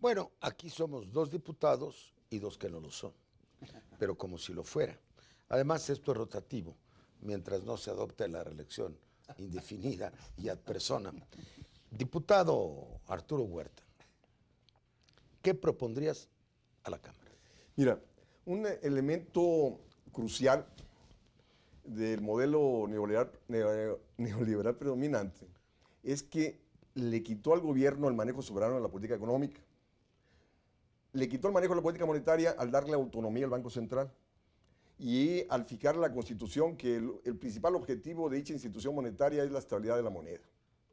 Bueno, aquí somos 2 diputados y 2 que no lo son, pero como si lo fuera. Además, esto es rotativo, mientras no se adopte la reelección indefinida y ad personam. Diputado Arturo Huerta, ¿qué propondrías a la Cámara? Mira, un elemento crucial del modelo neoliberal predominante es que le quitó al gobierno el manejo soberano de la política económica, le quitó el manejo de la política monetaria al darle autonomía al Banco Central y al fijar la Constitución que el principal objetivo de dicha institución monetaria es la estabilidad de la moneda,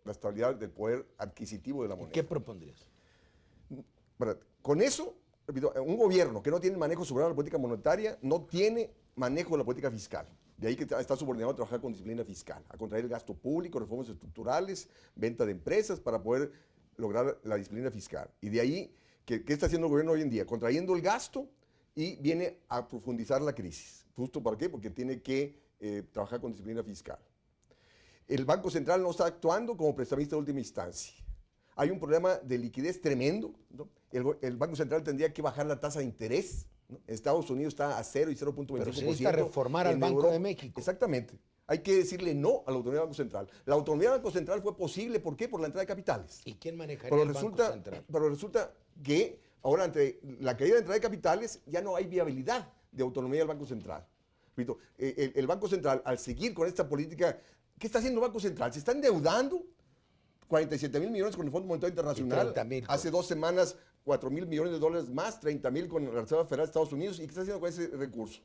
la estabilidad del poder adquisitivo de la moneda. ¿Qué propondrías? Con eso, repito, un gobierno que no tiene manejo soberano de la política monetaria no tiene manejo de la política fiscal. De ahí que está subordinado a trabajar con disciplina fiscal, a contraer el gasto público, reformas estructurales, venta de empresas para poder lograr la disciplina fiscal. Y de ahí, ¿qué está haciendo el gobierno hoy en día? Contrayendo el gasto y viene a profundizar la crisis. ¿Justo para qué? Porque tiene que trabajar con disciplina fiscal. El Banco Central no está actuando como prestamista de última instancia. Hay un problema de liquidez tremendo, ¿no? El Banco Central tendría que bajar la tasa de interés, ¿no? Estados Unidos está a 0 y 0.25%. Pero se necesita reformar al Banco de México. Exactamente. Hay que decirle no a la autonomía del Banco Central. La autonomía del Banco Central fue posible, ¿por qué? Por la entrada de capitales. ¿Y quién manejaría el Banco Central? Pero resulta que ahora, ante la caída de entrada de capitales, ya no hay viabilidad de autonomía del Banco Central. Repito, el Banco Central, al seguir con esta política, ¿qué está haciendo el Banco Central? Se está endeudando 47,000 millones con el Fondo Monetario Internacional. 30,000. Hace 2 semanas, 4,000 millones de dólares más, 30,000 con la Reserva Federal de Estados Unidos. ¿Y qué está haciendo con ese recurso?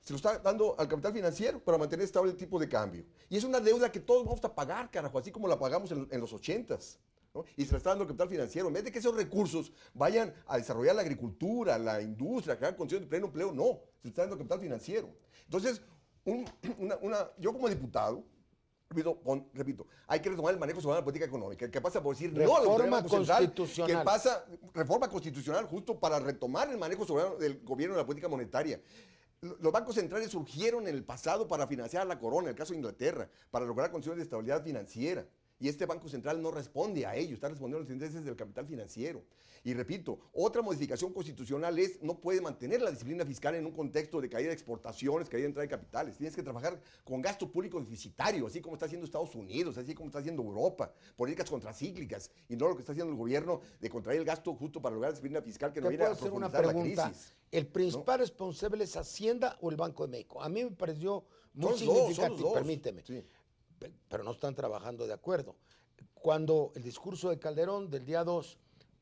Se lo está dando al capital financiero para mantener estable el tipo de cambio. Y es una deuda que todos vamos a pagar, carajo, así como la pagamos en los 80s. ¿No? Y se la está dando al capital financiero. En vez de que esos recursos vayan a desarrollar la agricultura, la industria, a crear condiciones de pleno empleo, no. Se está dando al capital financiero. Entonces, yo como diputado, repito, hay que retomar el manejo soberano de la política económica, que pasa por decir no a la autonomía constitucional, que pasa reforma constitucional justo para retomar el manejo soberano del gobierno de la política monetaria. Los bancos centrales surgieron en el pasado para financiar a la corona, en el caso de Inglaterra, para lograr condiciones de estabilidad financiera. Y este Banco Central no responde a ello, está respondiendo a los intereses del capital financiero. Y repito, otra modificación constitucional es, no puede mantener la disciplina fiscal en un contexto de caída de exportaciones, caída de entrada de capitales. Tienes que trabajar con gasto público deficitario, así como está haciendo Estados Unidos, así como está haciendo Europa, políticas contracíclicas, y no lo que está haciendo el gobierno de contraer el gasto justo para lograr la disciplina fiscal que no viene a profundizar la crisis. ¿El principal responsable es Hacienda o el Banco de México? A mí me pareció muy significativo, permíteme. Sí. Pero no están trabajando de acuerdo. Cuando el discurso de Calderón del día 2,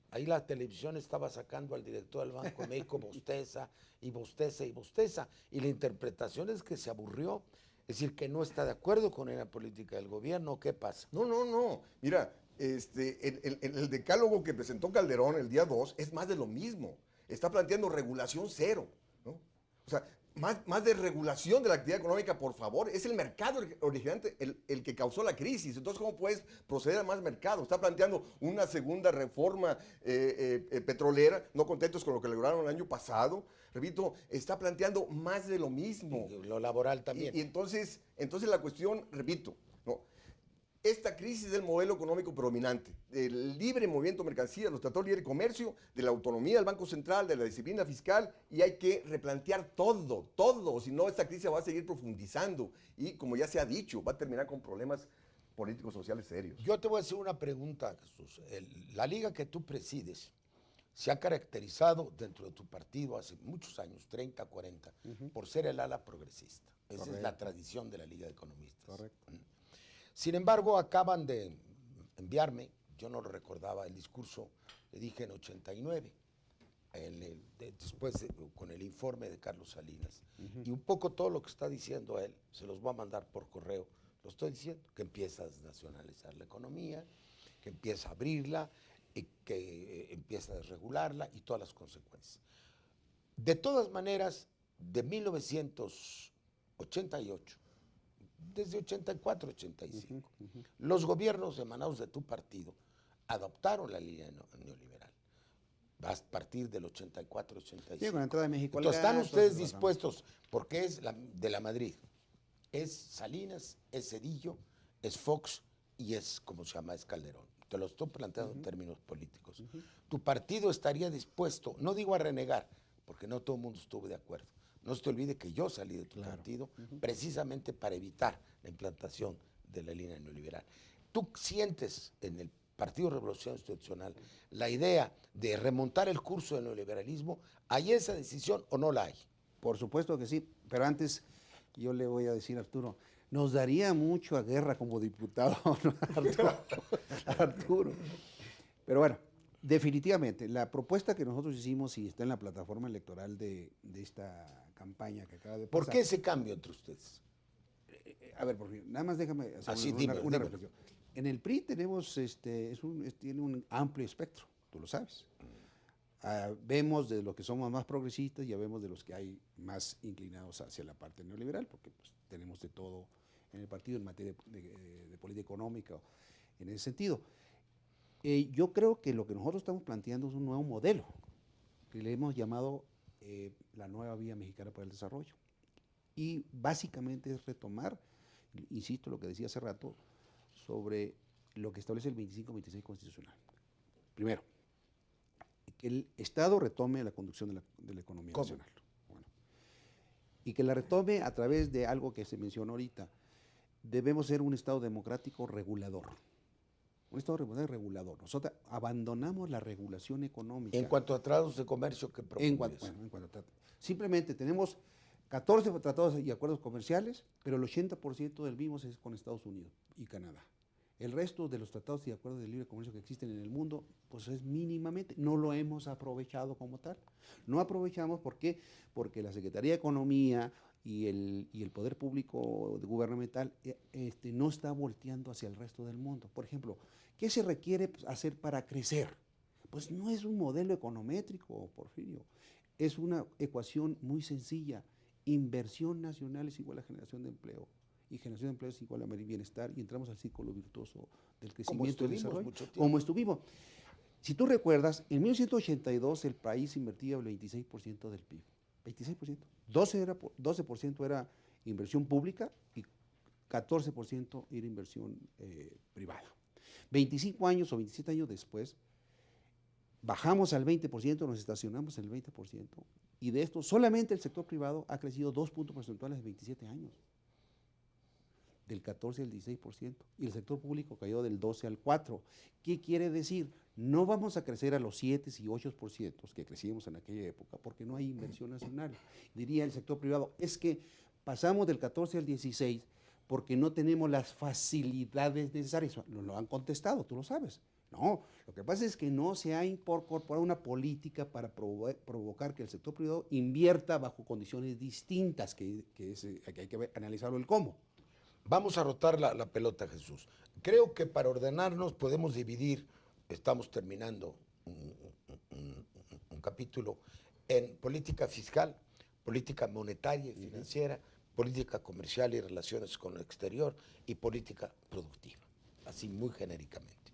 ahí la televisión estaba sacando al director del Banco de México, bosteza y bosteza y bosteza, y la interpretación es que se aburrió, es decir, que no está de acuerdo con la política del gobierno. ¿Qué pasa? No. Mira, el decálogo que presentó Calderón el día 2 es más de lo mismo. Está planteando regulación cero, ¿no? O sea, más de regulación de la actividad económica, por favor. Es el mercado originante el que causó la crisis. Entonces, ¿cómo puedes proceder a más mercado? Está planteando una segunda reforma petrolera, no contentos con lo que lograron el año pasado. Repito, está planteando más de lo mismo. Y lo laboral también. Y entonces la cuestión, repito, ¿no? Esta crisis del modelo económico predominante, del libre movimiento de mercancías, los tratados de libre comercio, de la autonomía del Banco Central, de la disciplina fiscal, y hay que replantear todo, si no esta crisis va a seguir profundizando y, como ya se ha dicho, va a terminar con problemas políticos sociales serios. Yo te voy a hacer una pregunta, Jesús. La liga que tú presides se ha caracterizado dentro de tu partido hace muchos años, 30, 40, por ser el ala progresista. Esa es la tradición de la Liga de Economistas. Correcto. Sin embargo, acaban de enviarme, yo no lo recordaba, el discurso, le dije en 89, después con el informe de Carlos Salinas. Y un poco todo lo que está diciendo él, se los voy a mandar por correo, lo estoy diciendo, que empieza a desnacionalizar la economía, que empieza a abrirla, y que empieza a desregularla y todas las consecuencias. De todas maneras, de 1988, desde 84, 85, los gobiernos emanados de tu partido adoptaron la línea neoliberal. Va a partir del 84, 85. Sí, con la entrada de México. Entonces, ¿están ustedes dispuestos? Porque es de la Madrid. Es Salinas, es Zedillo, es Fox y es, ¿cómo se llama? Es Calderón. te lo estoy planteando en términos políticos. Tu partido estaría dispuesto, no digo a renegar, porque no todo el mundo estuvo de acuerdo. No se te olvide que yo salí de tu partido precisamente para evitar la implantación de la línea neoliberal. ¿Tú sientes en el Partido Revolución Institucional la idea de remontar el curso del neoliberalismo? ¿Hay esa decisión o no la hay? Por supuesto que sí, pero antes yo le voy a decir a Arturo, nos daría mucho a guerra como diputado, ¿no? Arturo. Pero bueno, definitivamente, la propuesta que nosotros hicimos y está en la plataforma electoral de esta campaña que acaba de pasar. ¿Por qué ese cambio entre ustedes? A ver, por fin, nada más déjame hacer una reflexión. En el PRI tenemos, tiene un amplio espectro, tú lo sabes. Vemos de los que somos más progresistas, ya vemos de los que hay más inclinados hacia la parte neoliberal, porque pues, tenemos de todo en el partido en materia de política económica, en ese sentido. Yo creo que lo que nosotros estamos planteando es un nuevo modelo, que le hemos llamado la nueva vía mexicana para el desarrollo. Y básicamente es retomar, insisto, lo que decía hace rato, sobre lo que establece el 25-26 constitucional. Primero, que el Estado retome la conducción de la economía nacional. Bueno, y que la retome a través de algo que se mencionó ahorita. Debemos ser un Estado democrático regulador. Un Estado regulador. Nosotros abandonamos la regulación económica. En cuanto a tratados de comercio que promueves. Simplemente tenemos 14 tratados y acuerdos comerciales, pero el 80% del mismo es con Estados Unidos y Canadá. El resto de los tratados y acuerdos de libre comercio que existen en el mundo, pues es mínimamente, no lo hemos aprovechado como tal. No aprovechamos, ¿por qué? Porque la Secretaría de Economía y el Poder Público gubernamental no está volteando hacia el resto del mundo. Por ejemplo, ¿qué se requiere hacer para crecer? Pues no es un modelo econométrico, Porfirio, es una ecuación muy sencilla. Inversión nacional es igual a generación de empleo. Y generación de empleo es igual a bienestar, y entramos al círculo virtuoso del crecimiento y del desarrollo. Como estuvimos. Si tú recuerdas, en 1982 el país invertía el 26% del PIB. 26%. 12% era inversión pública y 14% era inversión privada. 25 años o 27 años después, bajamos al 20%, nos estacionamos en el 20%, y de esto solamente el sector privado ha crecido 2 puntos porcentuales en 27 años. Del 14 al 16%, y el sector público cayó del 12 al 4%. ¿Qué quiere decir? No vamos a crecer a los 7 y 8% que crecíamos en aquella época, porque no hay inversión nacional. Diría el sector privado, es que pasamos del 14 al 16 porque no tenemos las facilidades necesarias. Nos lo han contestado, tú lo sabes. No, lo que pasa es que no se ha incorporado una política para provocar que el sector privado invierta bajo condiciones distintas, que hay que analizarlo el cómo. Vamos a rotar la pelota, Jesús. Creo que para ordenarnos podemos dividir, estamos terminando un capítulo, en política fiscal, política monetaria y financiera, política comercial y relaciones con el exterior y política productiva, así muy genéricamente.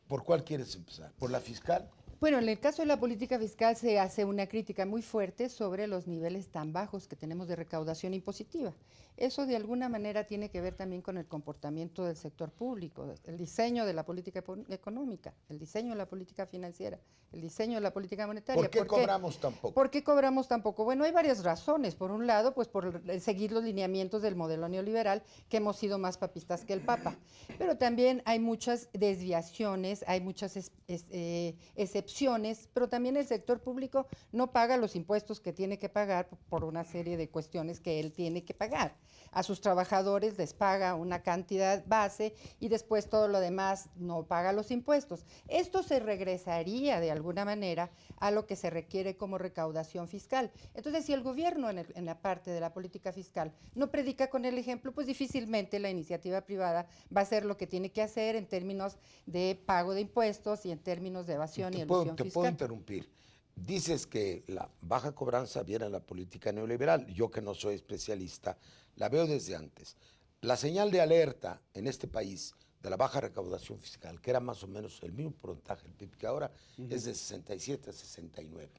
¿Por cuál quieres empezar? ¿Por la fiscal? Bueno, en el caso de la política fiscal se hace una crítica muy fuerte sobre los niveles tan bajos que tenemos de recaudación impositiva. Eso de alguna manera tiene que ver también con el comportamiento del sector público, el diseño de la política económica, el diseño de la política financiera, el diseño de la política monetaria. ¿Por qué cobramos tan poco? ¿Por qué cobramos tan poco? Bueno, hay varias razones. Por un lado, pues por seguir los lineamientos del modelo neoliberal, que hemos sido más papistas que el Papa. Pero también hay muchas desviaciones, hay muchas excepciones, pero también el sector público no paga los impuestos que tiene que pagar por una serie de cuestiones que él tiene que pagar. A sus trabajadores les paga una cantidad base y después todo lo demás no paga los impuestos. Esto se regresaría de alguna manera a lo que se requiere como recaudación fiscal. Entonces, si el gobierno en la parte de la política fiscal no predica con el ejemplo, pues difícilmente la iniciativa privada va a hacer lo que tiene que hacer en términos de pago de impuestos y en términos de evasión y elusión fiscal. Te puedo interrumpir. Dices que la baja cobranza viene a la política neoliberal. Yo, que no soy especialista, la veo desde antes. La señal de alerta en este país de la baja recaudación fiscal, que era más o menos el mismo porcentaje del PIB que ahora, es de 67 a 69.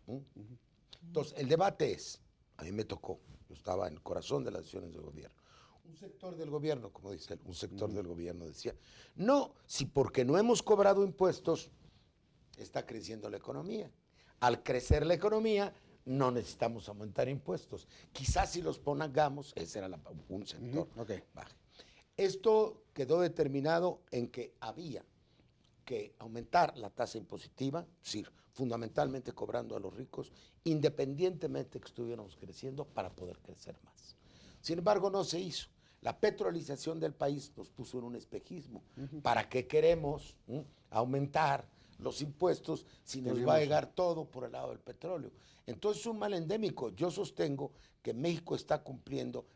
Entonces, el debate es, a mí me tocó, yo estaba en el corazón de las decisiones del gobierno, Un sector del gobierno, como dice él, un sector del gobierno decía, no, si porque no hemos cobrado impuestos, está creciendo la economía. Al crecer la economía, no necesitamos aumentar impuestos. Quizás si los pongamos, ese era un sector. Baje. Esto quedó determinado en que había que aumentar la tasa impositiva, es decir, fundamentalmente cobrando a los ricos, independientemente que estuviéramos creciendo, para poder crecer más. Sin embargo, no se hizo. La petrolización del país nos puso en un espejismo. ¿Para qué queremos aumentar los impuestos si nos va a llegar todo por el lado del petróleo? Entonces es un mal endémico. Yo sostengo que México está cumpliendo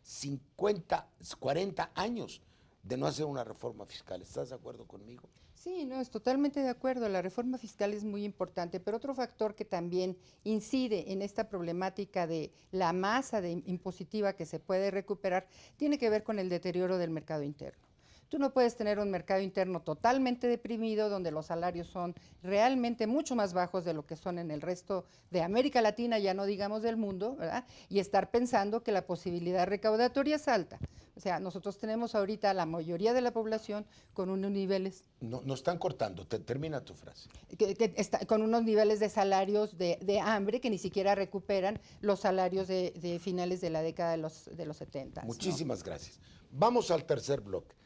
40 años de no hacer una reforma fiscal. ¿Estás de acuerdo conmigo? Sí, no, es totalmente de acuerdo. La reforma fiscal es muy importante, pero otro factor que también incide en esta problemática de la masa impositiva que se puede recuperar tiene que ver con el deterioro del mercado interno. Tú no puedes tener un mercado interno totalmente deprimido, donde los salarios son realmente mucho más bajos de lo que son en el resto de América Latina, ya no digamos del mundo, ¿verdad? Y estar pensando que la posibilidad recaudatoria es alta. O sea, nosotros tenemos ahorita la mayoría de la población con unos niveles... No, nos están cortando, termina tu frase. Con unos niveles de salarios de hambre que ni siquiera recuperan los salarios de finales de la década de los 70. Muchísimas gracias. Vamos al tercer bloque.